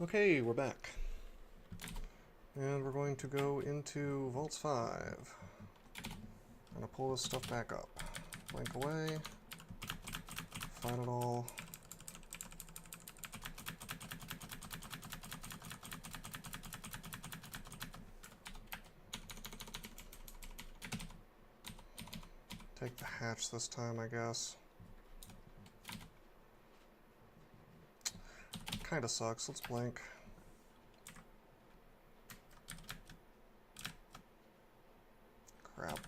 Okay, we're back. And we're going to go into Vaults 5. I'm going to pull this stuff back up. Blink away. Find it all. Take the hatch this time, I guess. Kinda sucks. Let's blink. Crap.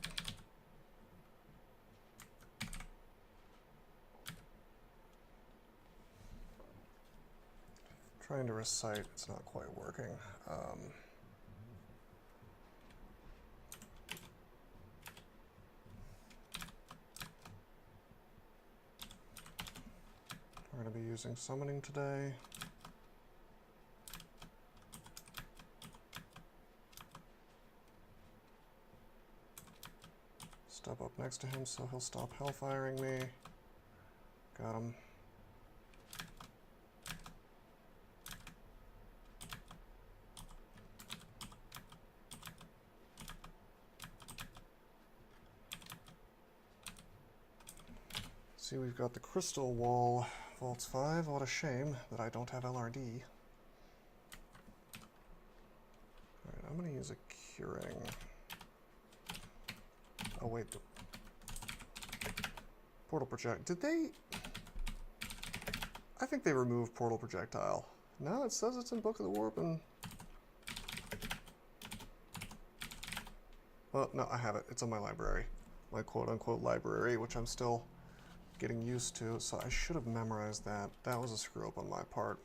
Trying to recite, it's not quite working. We're going to be using summoning today. Step up next to him so he'll stop hellfiring me. Got him. See, we've got the crystal wall, Vaults 5. What a shame that I don't have LRD. Alright, I'm going to use a curing. Oh, wait. Portal project. Did they? I think they removed portal projectile. No, it says it's in Book of the Warp and... Well, no, I have it. It's in my library. My quote-unquote library, which I'm still getting used to, so I should have memorized that. That was a screw-up on my part.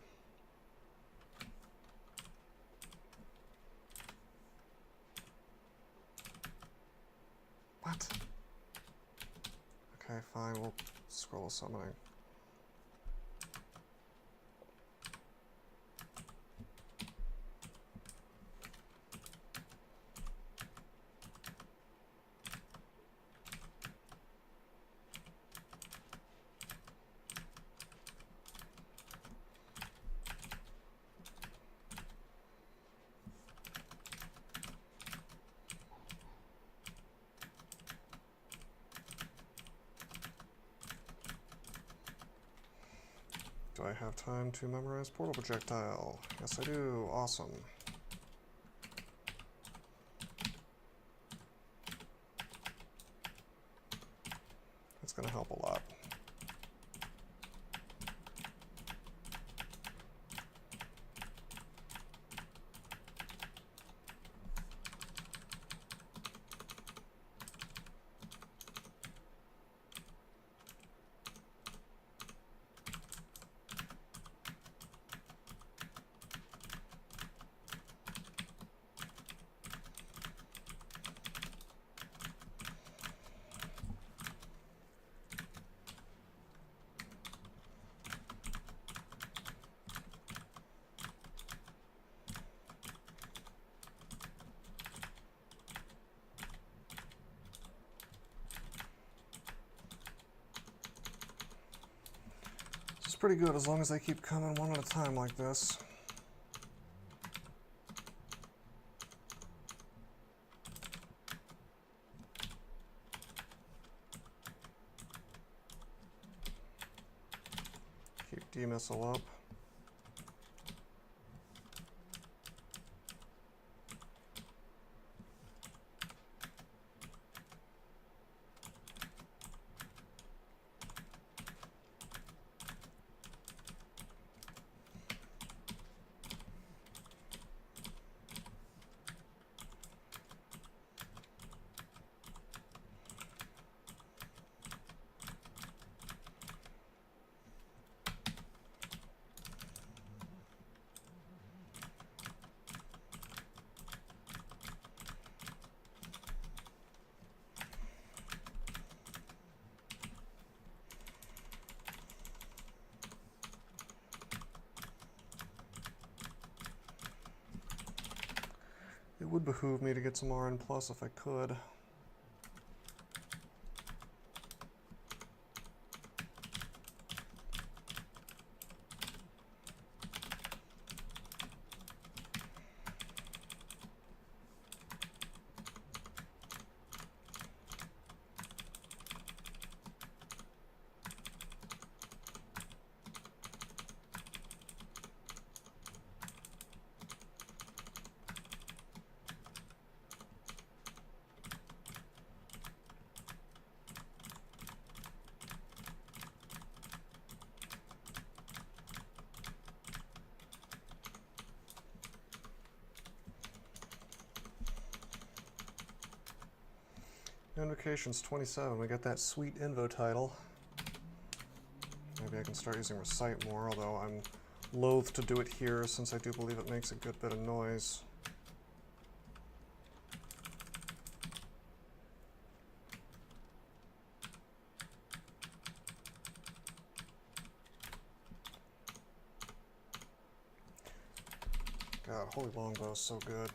What? Okay, fine, we'll scroll summoning. Do I have time to memorize portal projectile? Yes, I do. Awesome. That's going to help a lot. It's pretty good as long as they keep coming one at a time like this. Keep D-missile up. It would behoove me to get some RN plus if I could. Invocation's 27. We got that sweet Invo title. Maybe I can start using Recite more, although I'm loath to do it here since I do believe it makes a good bit of noise. God, Holy Longbow is so good.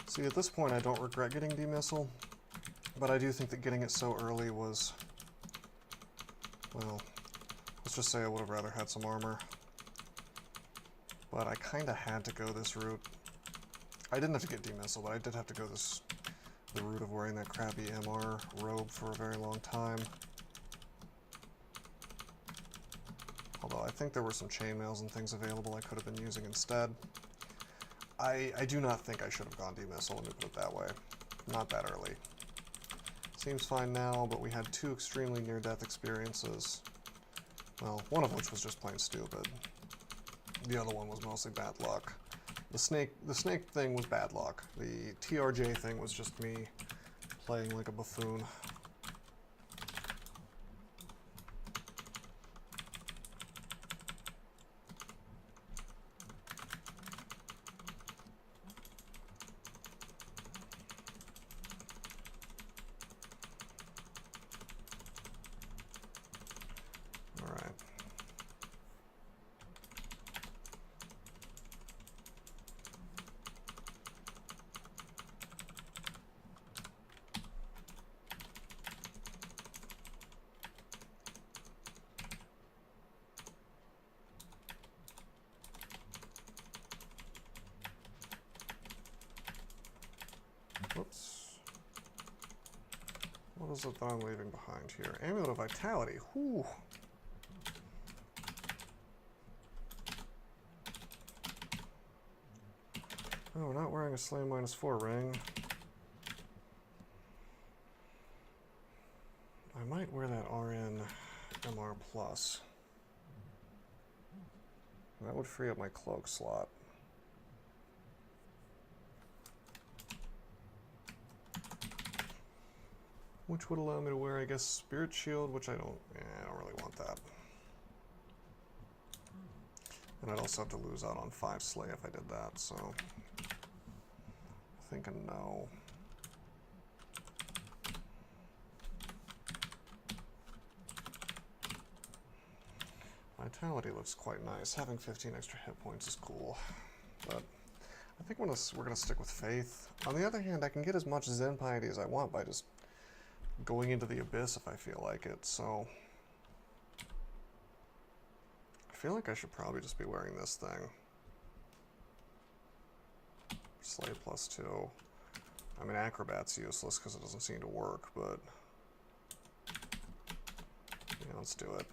See, at this point I don't regret getting demissile, but I do think that getting it so early was, well, let's just say I would have rather had some armor. But I kind of had to go this route. I didn't have to get demissile, but I did have to go the route of wearing that crappy MR robe for a very long time. Although I think there were some chainmails and things available I could have been using instead. I do not think I should have gone demissile, let me put it that way. Not that early. Seems fine now, but we had two extremely near-death experiences. Well, one of which was just plain stupid. The other one was mostly bad luck. The snake thing was bad luck. The TRJ thing was just me playing like a buffoon. Whoops. What is it that I'm leaving behind here? Amulet of Vitality. Whew. Oh, not wearing a Slay -4 ring. I might wear that RN MR Plus. That would free up my cloak slot. Which would allow me to wear, I guess, Spirit Shield, which I don't really want that. And I'd also have to lose out on 5 Slay if I did that, so I think a no. Vitality looks quite nice. Having 15 extra hit points is cool, but I think we're gonna stick with Faith. On the other hand, I can get as much Zen Piety as I want by just going into the Abyss if I feel like it, so I feel like I should probably just be wearing this thing. Slay +2. I mean, Acrobat's useless because it doesn't seem to work, but yeah, let's do it.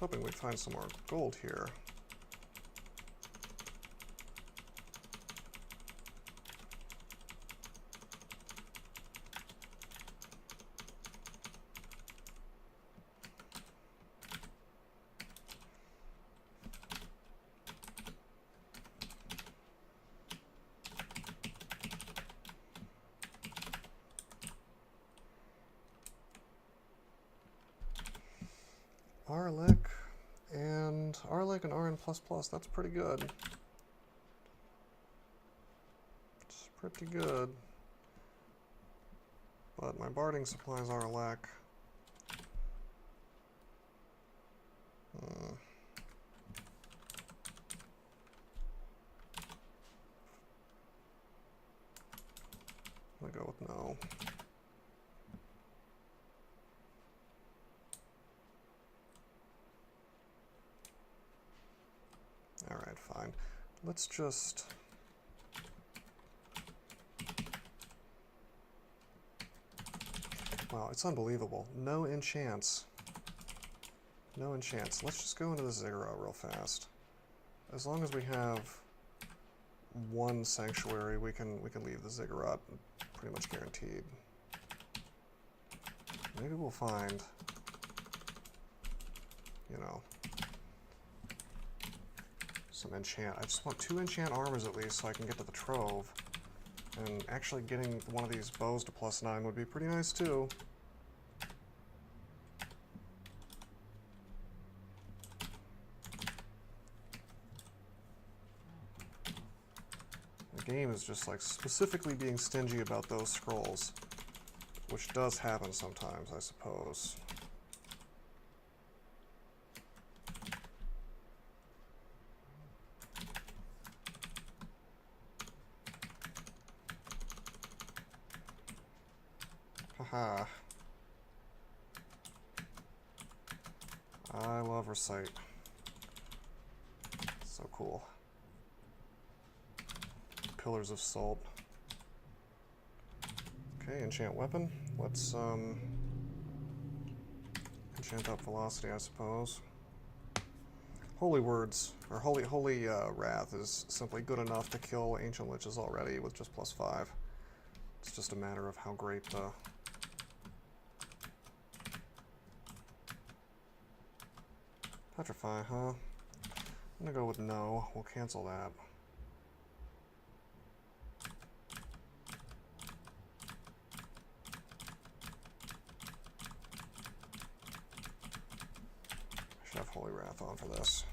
hoping we'd find some more gold here. Arlec and RN++, that's pretty good. It's pretty good. But my barding supplies Arlec. I'm gonna go with no. Alright, fine. Let's just... Wow, it's unbelievable. No enchants. No enchants. Let's just go into the ziggurat real fast. As long as we have one sanctuary, we can leave the ziggurat pretty much guaranteed. Maybe we'll find, you know, some enchant. I just want 2 enchant armors at least so I can get to the trove. And actually getting one of these bows to +9 would be pretty nice too. The game is just like specifically being stingy about those scrolls, which does happen sometimes, I suppose. Haha. I love Recite. So cool. Pillars of Salt. Okay, enchant weapon. Let's enchant up velocity, I suppose. Holy Words, or Holy Wrath is simply good enough to kill Ancient Liches already with just +5. It's just a matter of how great the... Petrify, huh? I'm gonna go with no. We'll cancel that. I should have Holy Wrath on for this.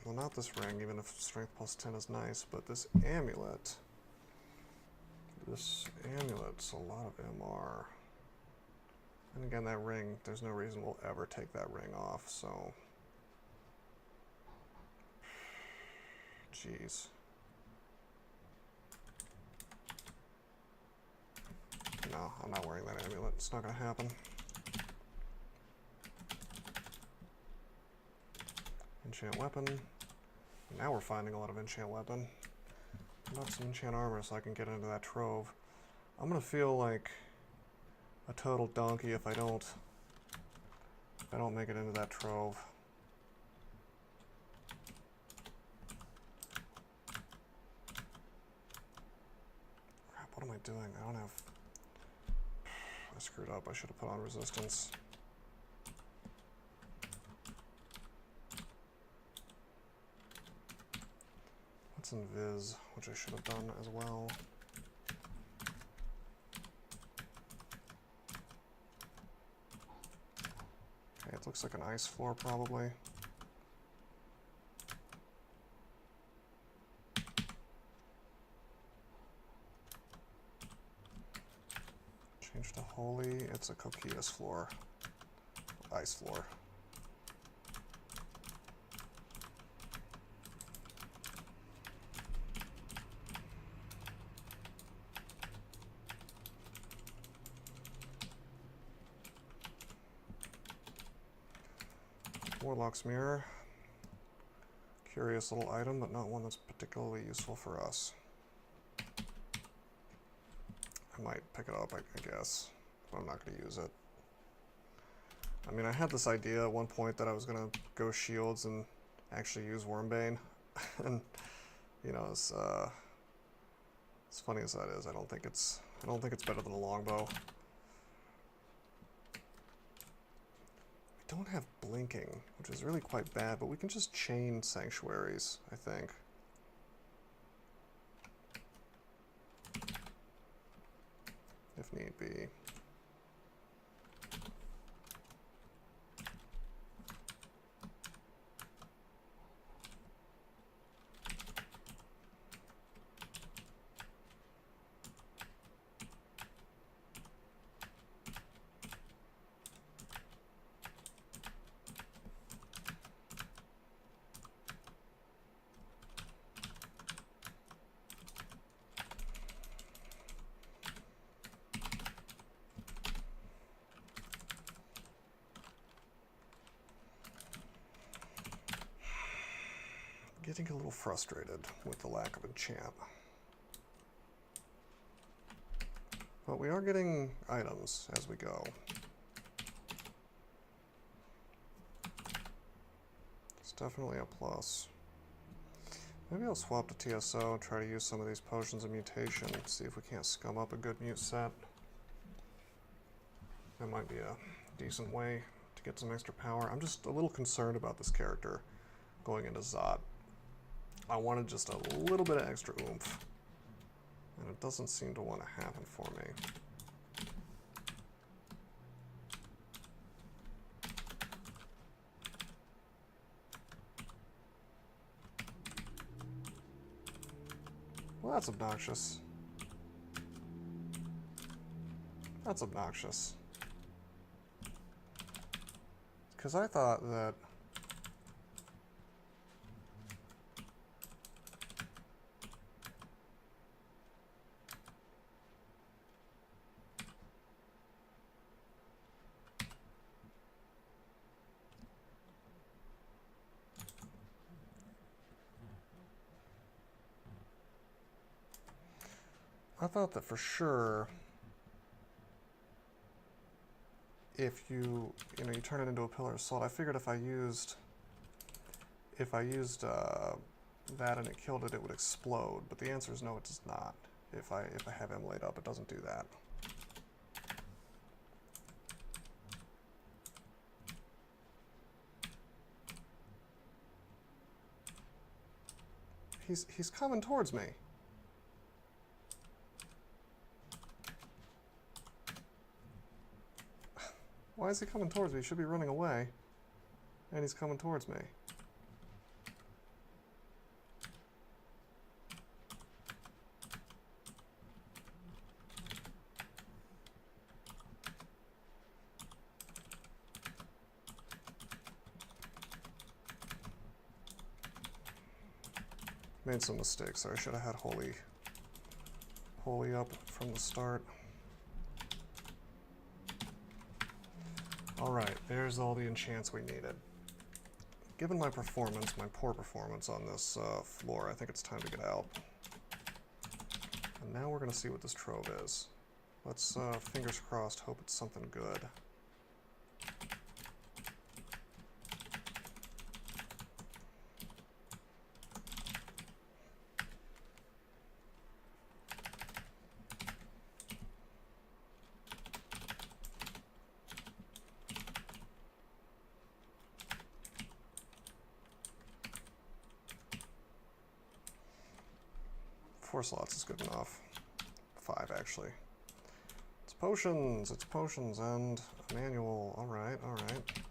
Well, not this ring, even if strength +10 is nice, but this amulet. This amulet's a lot of MR. And again, that ring, there's no reason we'll ever take that ring off, so... Jeez. No, I'm not wearing that amulet. It's not gonna happen. Enchant weapon. Now we're finding a lot of enchant weapon. Not some enchant armor so I can get into that trove. I'm gonna feel like a total donkey if I don't make it into that trove. Crap, what am I doing? I don't have... I screwed up. I should have put on resistance. What's in Viz, which I should have done as well. Okay, it looks like an ice floor probably. Change to holy, it's a coquillus floor. Ice floor. Warlock's Mirror. Curious little item, but not one that's particularly useful for us. I might pick it up, I guess, but I'm not going to use it. I mean, I had this idea at one point that I was going to go shields and actually use Wormbane, and you know, as funny as that is, I don't think it's better than a longbow. We don't have blinking, which is really quite bad, but we can just chain sanctuaries, I think. If need be. Getting a little frustrated with the lack of enchant. But we are getting items as we go. It's definitely a plus. Maybe I'll swap to TSO and try to use some of these potions of mutation, see if we can't scum up a good mute set. That might be a decent way to get some extra power. I'm just a little concerned about this character going into Zot. I wanted just a little bit of extra oomph, and it doesn't seem to want to happen for me. Well, that's obnoxious. That's obnoxious. Because I thought that for sure, if you turn it into a pillar of salt. I figured if I used that and it killed it, it would explode. But the answer is no, it does not. If I have him laid up, it doesn't do that. He's coming towards me. Why is he coming towards me? He should be running away. And he's coming towards me. Made some mistakes there. I should have had Holy up from the start. Alright, there's all the enchants we needed. Given my performance, my poor performance on this floor, I think it's time to get out. And now we're going to see what this trove is. Let's, fingers crossed, hope it's something good. Four slots is good enough. 5, actually. It's potions, and a manual. Alright, alright.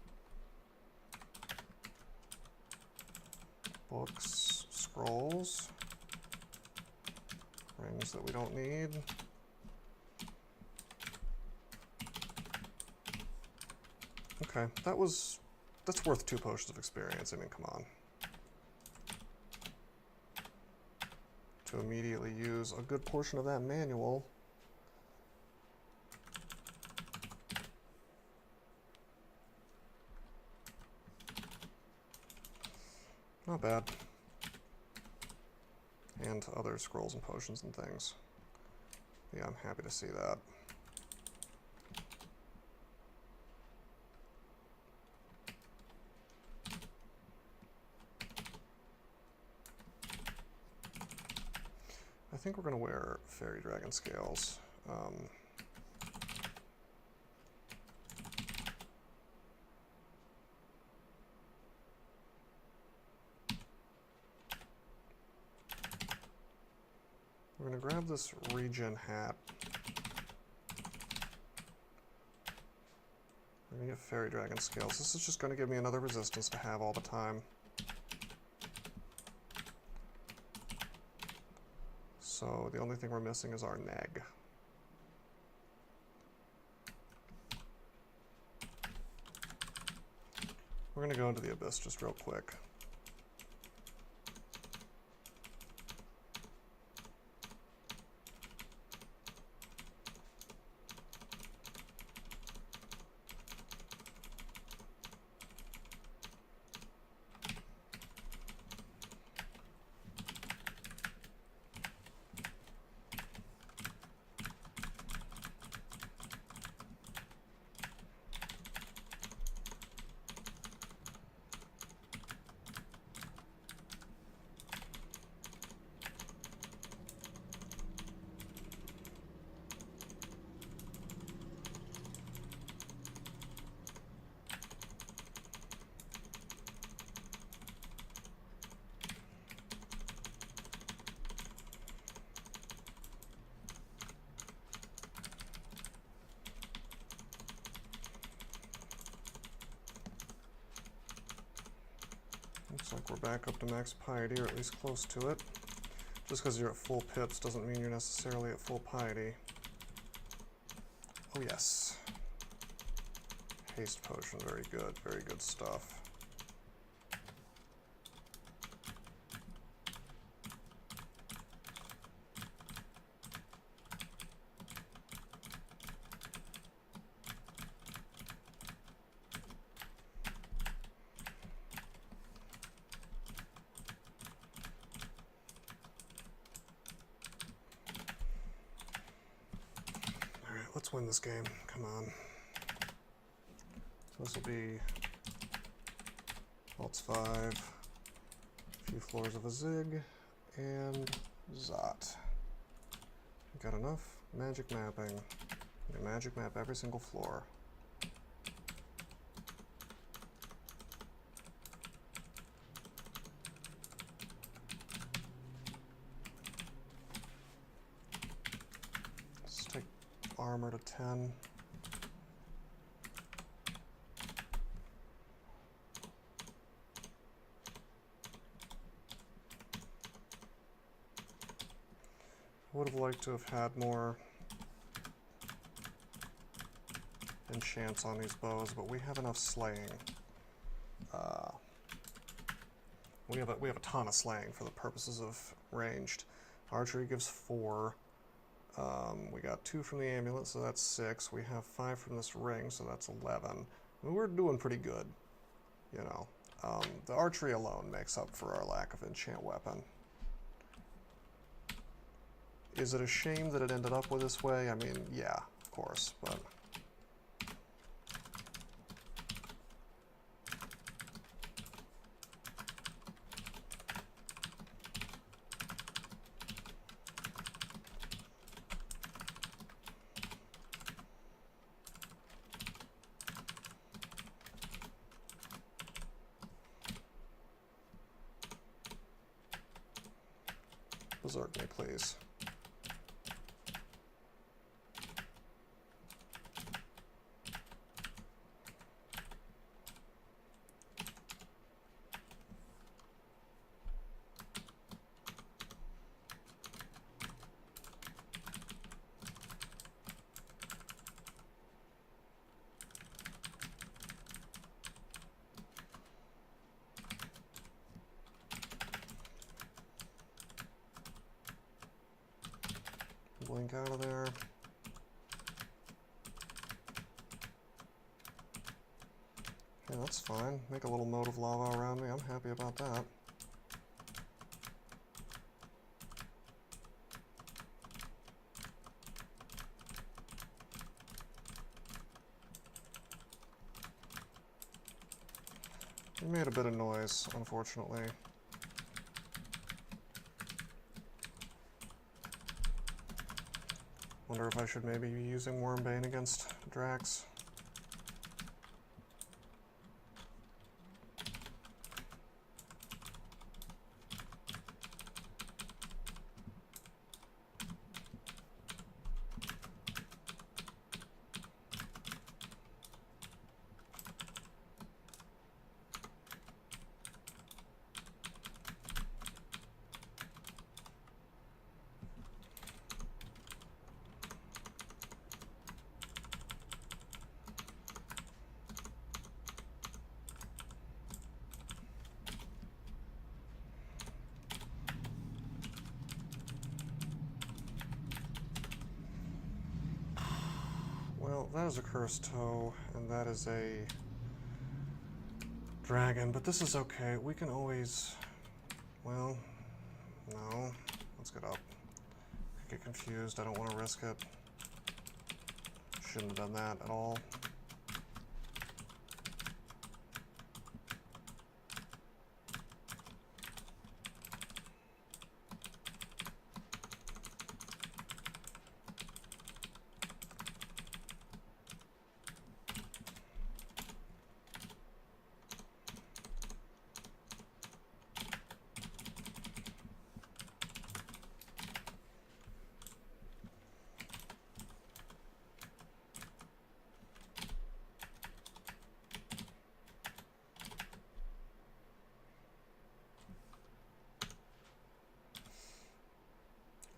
Books, scrolls. Rings that we don't need. Okay, that's worth 2 potions of experience. I mean, come on. To immediately use a good portion of that manual. Not bad. And other scrolls and potions and things. Yeah, I'm happy to see that. I think we're going to wear Fairy Dragon Scales. We're going to grab this regen hat. We're going to get Fairy Dragon Scales. This is just going to give me another resistance to have all the time. So the only thing we're missing is our neg. We're going to go into the Abyss just real quick. Looks like we're back up to max piety, or at least close to it. Just because you're at full pips doesn't mean you're necessarily at full piety. Oh yes. Haste potion, very good stuff. Let's win this game. Come on. So this will be Waltz 5, a few floors of a Zig, and Zot. Got enough magic mapping. You magic map every single floor. Let's take armor to 10. I would have liked to have had more enchants on these bows, but we have enough slaying. We have a ton of slaying for the purposes of ranged. Archery gives 4. We got 2 from the amulet, so that's 6. We have 5 from this ring, so that's 11. I mean, we're doing pretty good, you know. The archery alone makes up for our lack of enchant weapon. Is it a shame that it ended up with this way? I mean, yeah, of course, but... Berserk me, please. Blink out of there. Okay, that's fine. Make a little moat of lava around me. I'm happy about that. We made a bit of noise, unfortunately. Wonder if I should maybe be using Wormbane against Drax. Well, that is a cursed toe, and that is a dragon, but this is okay. We can always... Well, no. Let's get up. I get confused. I don't want to risk it. Shouldn't have done that at all.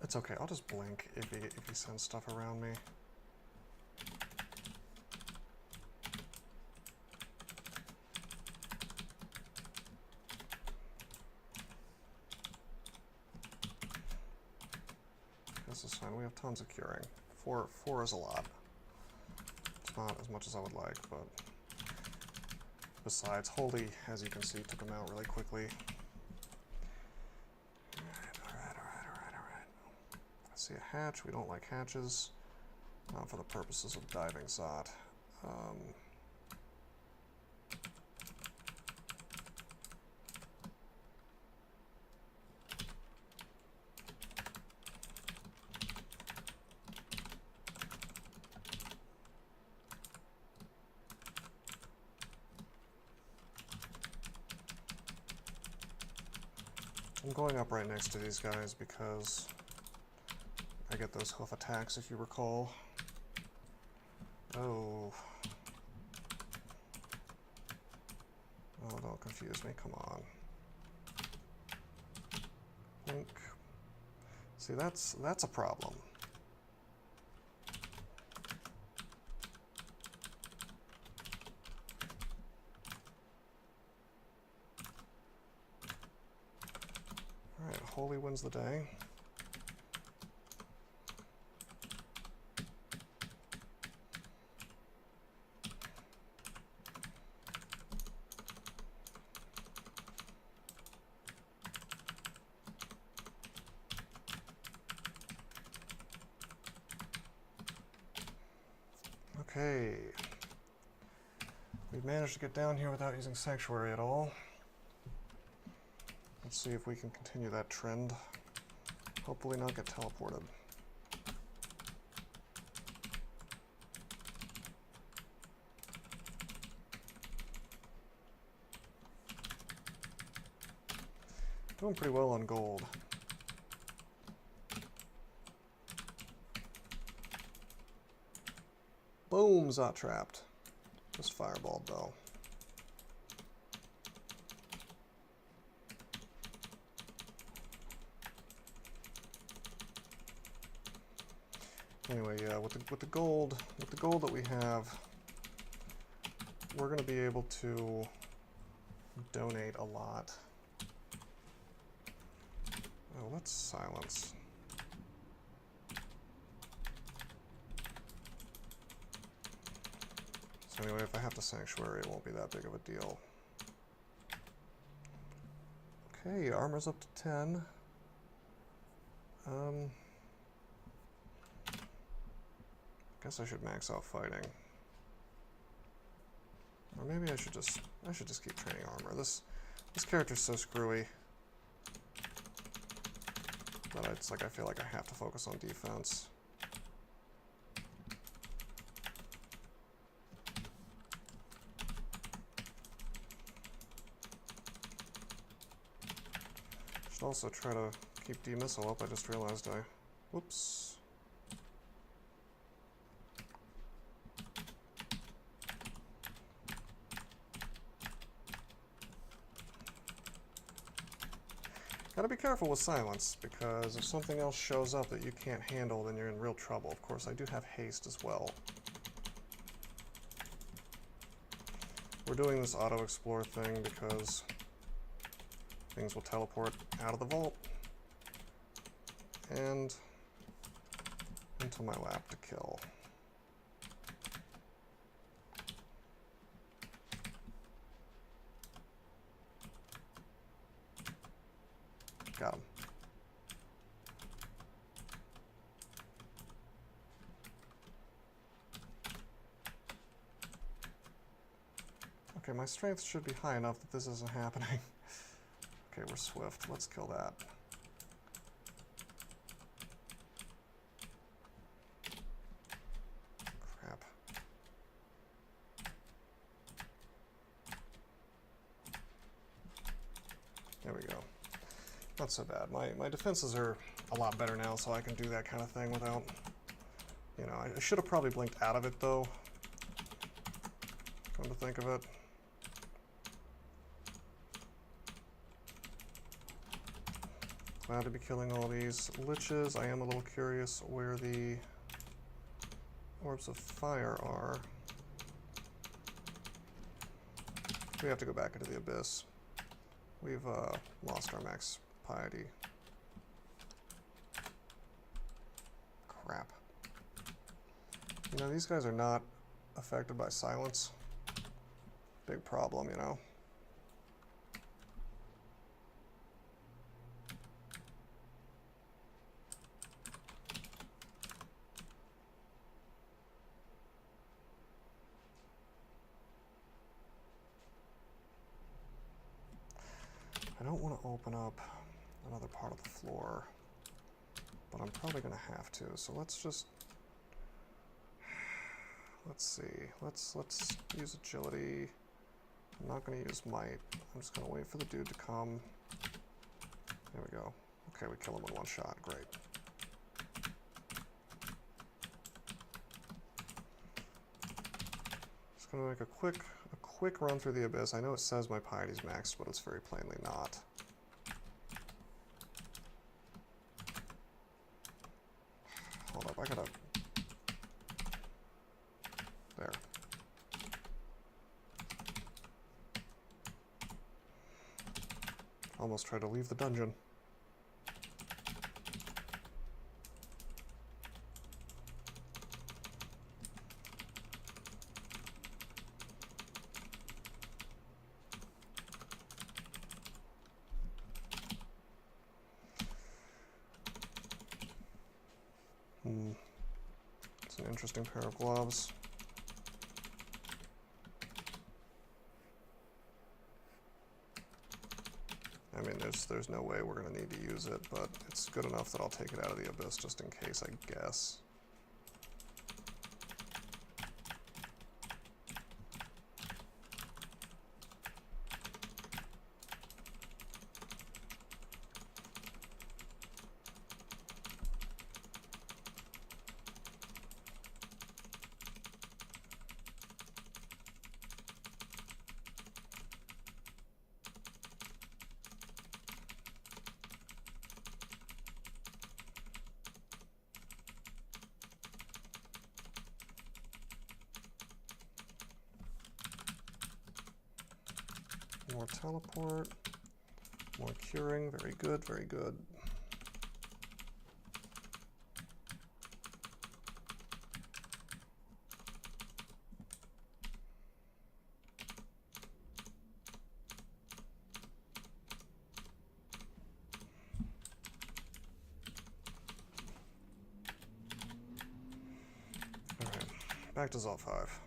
It's okay, I'll just blink if he sends stuff around me. This is fine, we have tons of curing. Four is a lot. It's not as much as I would like, but... Besides, Holy, as you can see, took him out really quickly. See a hatch. We don't like hatches. Not for the purposes of diving Zot. I'm going up right next to these guys because I get those hoof attacks, if you recall. Oh. Oh, don't confuse me, come on. Blink. See, that's a problem. Alright, Holy wins the day. Okay, we've managed to get down here without using Sanctuary at all. Let's see if we can continue that trend. Hopefully not get teleported. Doing pretty well on gold. Boom, Zot trapped. Just fireballed though. Anyway, yeah, with the gold that we have, we're going to be able to donate a lot. Oh, let's silence. So anyway, if I have to Sanctuary, it won't be that big of a deal. Okay, armor's up to 10. Guess I should max out fighting. Or maybe I should just keep training armor. This character's so screwy that it's like I feel like I have to focus on defense. Should also try to keep D-missile up. I just realized I... Whoops. Gotta be careful with silence, because if something else shows up that you can't handle, then you're in real trouble. Of course, I do have haste as well. We're doing this auto-explore thing because things will teleport out of the vault and into my lap to kill. Got him. Okay, my strength should be high enough that this isn't happening. Okay, we're swift. Let's kill that. Crap. There we go. Not so bad. My defenses are a lot better now, so I can do that kind of thing without... You know, I should have probably blinked out of it, though. Come to think of it. Glad to be killing all these liches. I am a little curious where the orbs of fire are. We have to go back into the abyss. We've lost our max piety. Crap. You know, these guys are not affected by silence. Big problem, you know. I don't want to open up another part of the floor, but I'm probably going to have to. So let's just, let's see. Let's use agility. I'm not going to use might. I'm just going to wait for the dude to come. There we go. Okay, we kill him in one shot. Great. Just going to make a quick run through the abyss. I know it says my piety's maxed, but it's very plainly not. Hold up, I gotta... There. Almost tried to leave the dungeon. It's an interesting pair of gloves. I mean, there's no way we're going to need to use it, but it's good enough that I'll take it out of the abyss just in case, I guess. More teleport, more curing, very good, very good. All right, back to Zol 5.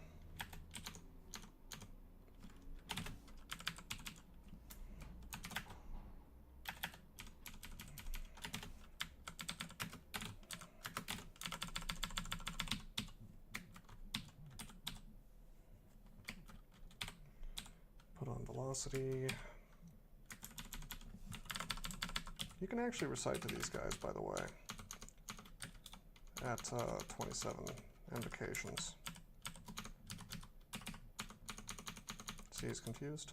Put on velocity. You can actually recite to these guys, by the way, at 27 invocations. See, he's confused.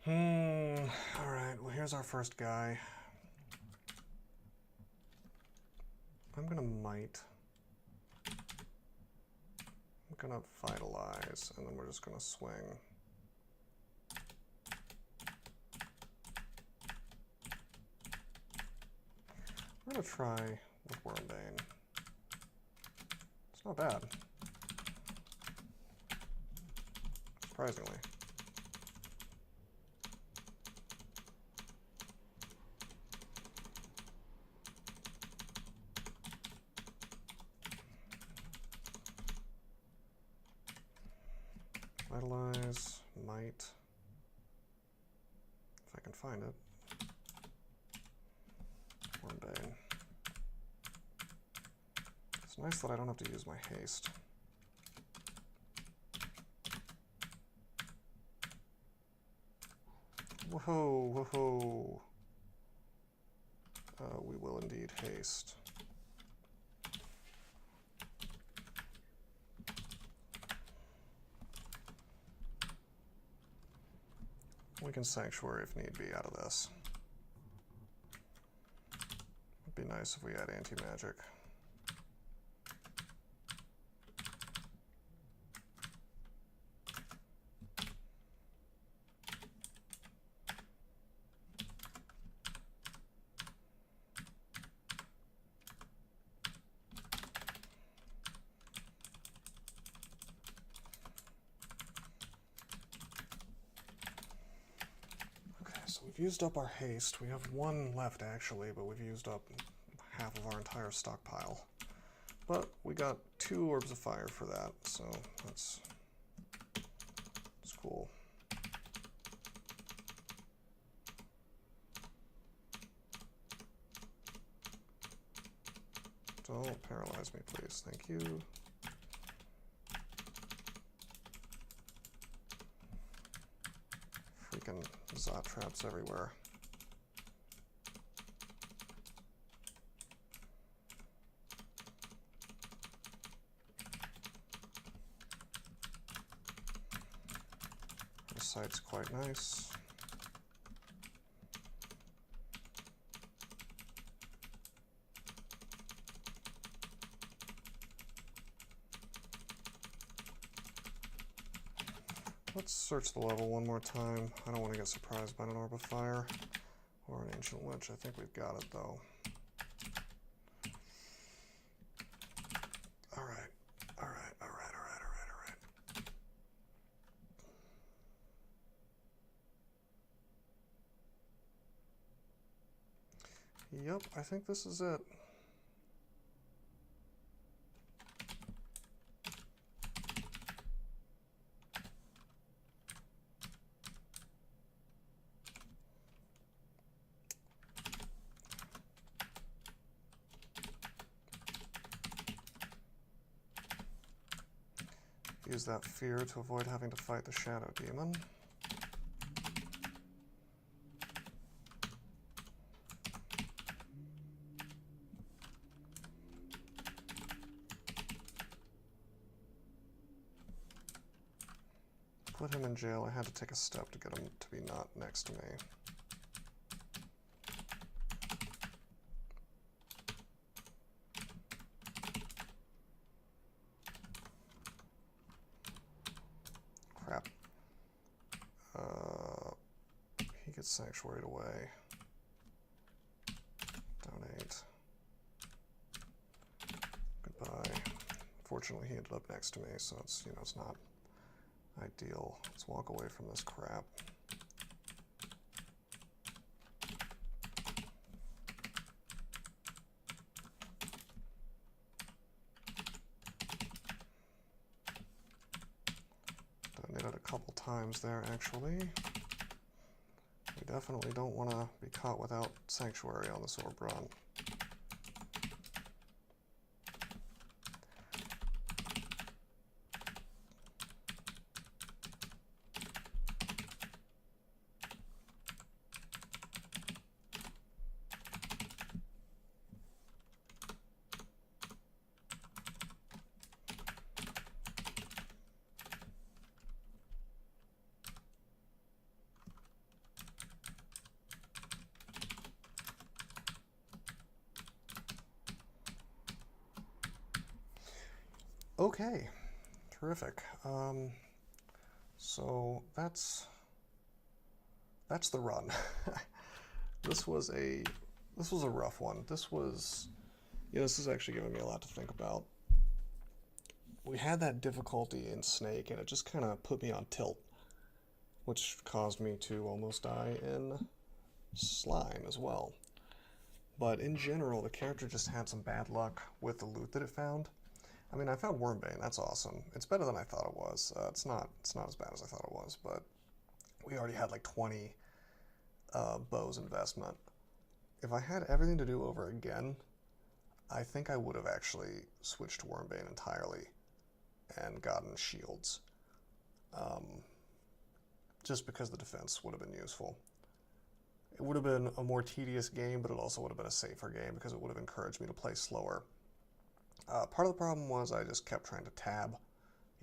Alright, well here's our first guy. I'm gonna might. I'm gonna vitalize, and then we're just gonna swing. I'm gonna try with Wormbane. It's not bad. Surprisingly. Vitalize, might, if I can find it. Wormbane. It's nice that I don't have to use my haste. Whoa, whoa. We will indeed haste. We can Sanctuary if need be out of this. It'd be nice if we had anti-magic. We've used up our haste. We have one left actually, but we've used up half of our entire stockpile. But we got 2 orbs of fire for that, so that's cool. Don't paralyze me, please. Thank you. Freaking Zot traps everywhere. This site's quite nice. Let's search the level one more time. I don't want to get surprised by an Orb of Fire or an Ancient Witch. I think we've got it though. Alright, alright, alright, alright, alright, alright. Yep, I think this is it. Use that fear to avoid having to fight the Shadow Demon. Put him in jail. I had to take a step to get him to be not next to me. Crap. He gets sanctuaried away. Donate. Goodbye. Fortunately, he ended up next to me, so it's, you know, it's not ideal. Let's walk away from this crap. times there, actually. We definitely don't want to be caught without Sanctuary on this orb run. Okay, terrific. So that's the run. This was a rough one. This is actually giving me a lot to think about. We had that difficulty in Snake, and it just kind of put me on tilt, which caused me to almost die in Slime as well. But in general, the character just had some bad luck with the loot that it found. I mean, I found Wormbane, that's awesome. It's better than I thought it was. It's not as bad as I thought it was, but we already had like 20 bows investment. If I had everything to do over again, I think I would have actually switched to Wormbane entirely and gotten shields. Just because the defense would have been useful. It would have been a more tedious game, but it also would have been a safer game because it would have encouraged me to play slower. Part of the problem was I just kept trying to tab,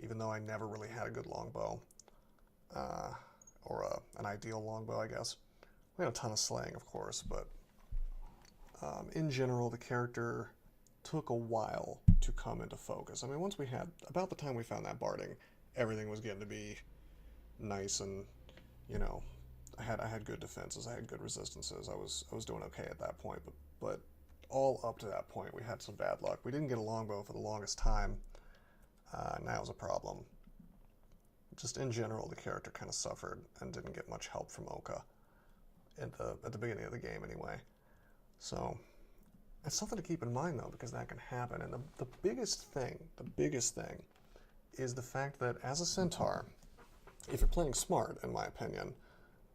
even though I never really had a good longbow. Or an ideal longbow, I guess. We had a ton of slaying, of course, but in general, the character took a while to come into focus. I mean, once we had, about the time we found that barding, everything was getting to be nice and, you know, I had good defenses, I had good resistances, I was doing okay at that point, but all up to that point, we had some bad luck. We didn't get a longbow for the longest time, and that was a problem. Just in general, the character kind of suffered and didn't get much help from Oka at the beginning of the game anyway. So it's something to keep in mind though, because that can happen. And the biggest thing is the fact that as a Centaur, if you're playing smart, in my opinion,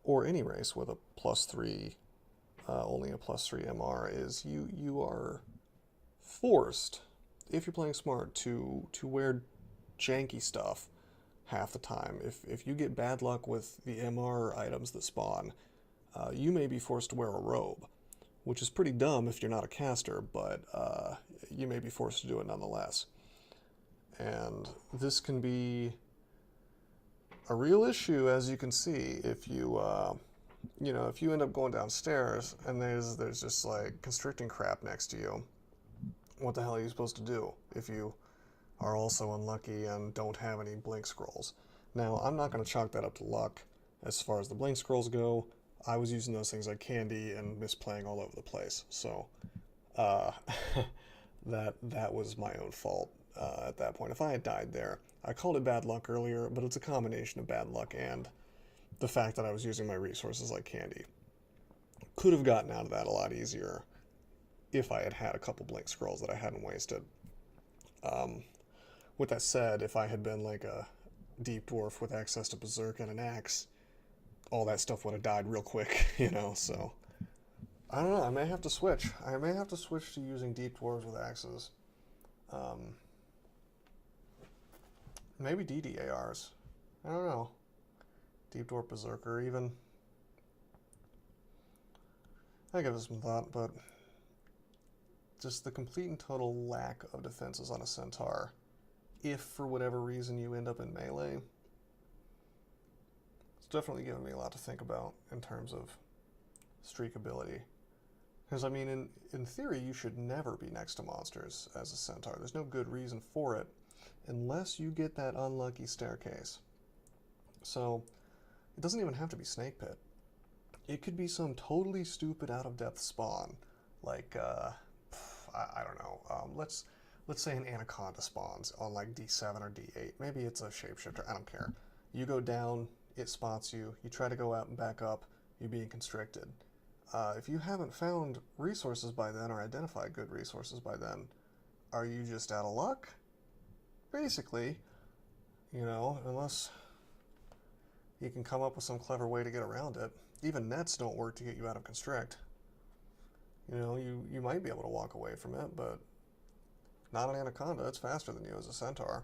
or any race with a +3, only a +3 MR, is you are forced, if you're playing smart, to wear janky stuff half the time. If you get bad luck with the MR items that spawn, you may be forced to wear a robe, which is pretty dumb if you're not a caster, but you may be forced to do it nonetheless. And this can be a real issue, as you can see, if you if you end up going downstairs and there's just like constricting crap next to you. What the hell are you supposed to do if you are also unlucky and don't have any blink scrolls? Now, I'm not going to chalk that up to luck. As far as the blink scrolls go, I was using those things like candy and misplaying all over the place. So that was my own fault at that point. If I had died there, I called it bad luck earlier, but it's a combination of bad luck and the fact that I was using my resources like candy. Could have gotten out of that a lot easier if I had had a couple blink scrolls that I hadn't wasted. With that said, if I had been like a deep dwarf with access to berserk and an axe, all that stuff would have died real quick, so I don't know, I may have to switch. I may have to switch to using deep dwarves with axes. Maybe DDARs. I don't know. Deep Dwarf Berserker, even. I give it some thought, but just the complete and total lack of defenses on a Centaur, if for whatever reason you end up in melee, it's definitely given me a lot to think about in terms of streakability. Because, I mean, in theory, you should never be next to monsters as a Centaur. There's no good reason for it, unless you get that unlucky staircase. So it doesn't even have to be Snake Pit. It could be some totally stupid out-of-depth spawn, like, I don't know, let's say an Anaconda spawns on like D7 or D8. Maybe it's a shapeshifter, I don't care. You go down, it spots you, you try to go out and back up, you're being constricted. If you haven't found resources by then or identified good resources by then, are you just out of luck? Basically, unless you can come up with some clever way to get around it. Even nets don't work to get you out of constrict. You know, you might be able to walk away from it, but not an anaconda. It's faster than you as a centaur.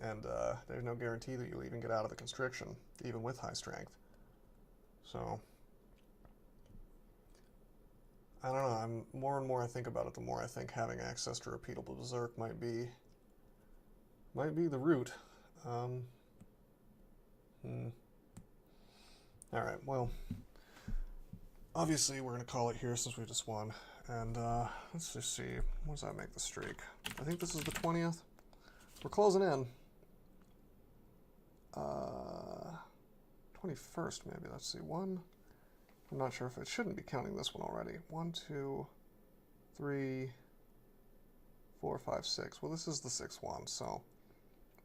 And there's no guarantee that you'll even get out of the constriction, even with high strength. So, I don't know. More and more I think about it, the more I think having access to repeatable berserk might be the route. Alright, well, obviously we're going to call it here since we just won. And let's just see, what does that make the streak? I think this is the 20th. We're closing in. 21st maybe, let's see, I'm not sure if it shouldn't be counting this one already. 1, 2, 3, 4, 5, 6. Well, this is the 6th one, so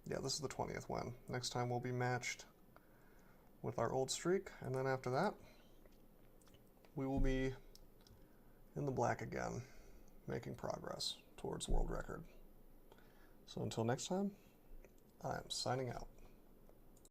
yeah, this is the 20th win. Next time we'll be matched with our old streak, and then after that, we will be in the black again, making progress towards world record. So until next time, I am signing out.